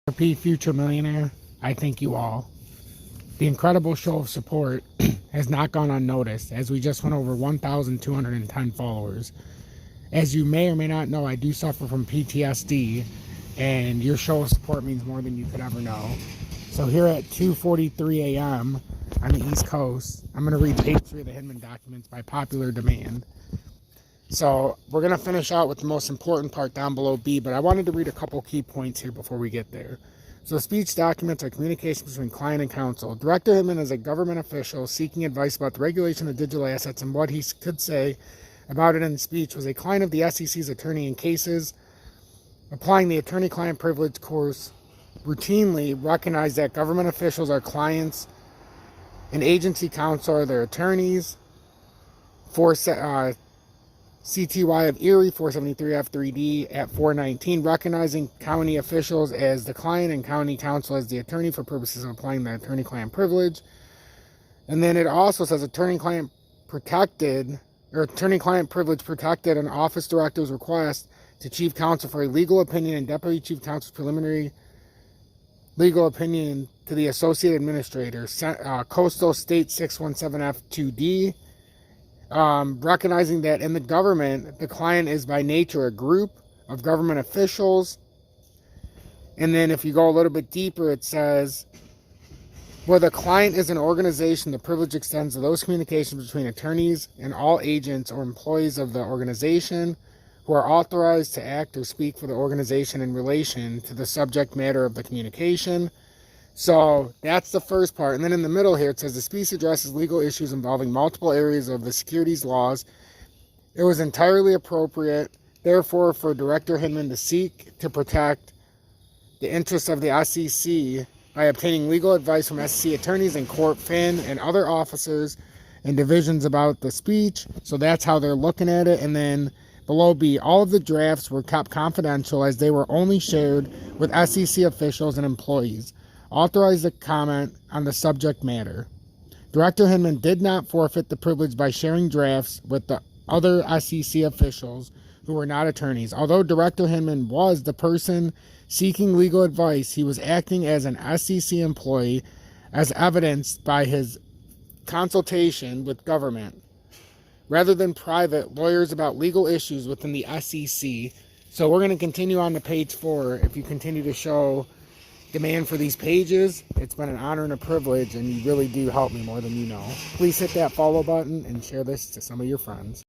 XRP Future Millionaire, I thank you all. The incredible show of support has not gone unnoticed, as we just went over 1,210 followers. As you may or may not know, I do suffer from PTSD, and your show of support means more than you could ever know. So here at 2:43 a.m. on the East Coast, I'm going to read page 3 of the Hinman documents by popular demand. So we're going to finish out with the most important part down below B, but I wanted to read a couple key points here before we get there. So speech documents are communications between client and counsel. Director Hinman is a government official seeking advice about the regulation of digital assets, and what he could say about it in speech was a client of the SEC's attorney in cases applying the attorney-client privilege course routinely recognize that government officials are clients and agency counsel are their attorneys. CTY of Erie 473 F3D at 419, recognizing county officials as the client and county counsel as the attorney for purposes of applying the attorney-client privilege. And then it also says attorney-client protected, or attorney-client privilege protected an office director's request to chief counsel for a legal opinion and deputy chief counsel's preliminary legal opinion to the associate administrator, Coastal State 617F2D. Recognizing that in the government, the client is by nature a group of government officials. And then if you go a little bit deeper, it says, where the client is an organization, the privilege extends to those communications between attorneys and all agents or employees of the organization who are authorized to act or speak for the organization in relation to the subject matter of the communication. So that's the first part. And then in the middle here, it says the speech addresses legal issues involving multiple areas of the securities laws. It was entirely appropriate, therefore, for Director Hinman to seek to protect the interests of the SEC by obtaining legal advice from SEC attorneys and court, fin, and other officers and divisions about the speech. So that's how they're looking at it. And then below B, all of the drafts were kept confidential as they were only shared with SEC officials and employees. Authorized to comment on the subject matter. Director Hinman did not forfeit the privilege by sharing drafts with the other SEC officials who were not attorneys. Although Director Hinman was the person seeking legal advice, he was acting as an SEC employee, as evidenced by his consultation with government, rather than private lawyers about legal issues within the SEC. So we're going to continue on to page 4. If you continue to show demand for these pages, it's been an honor and a privilege, and you really do help me more than you know. Please hit that follow button and share this to some of your friends.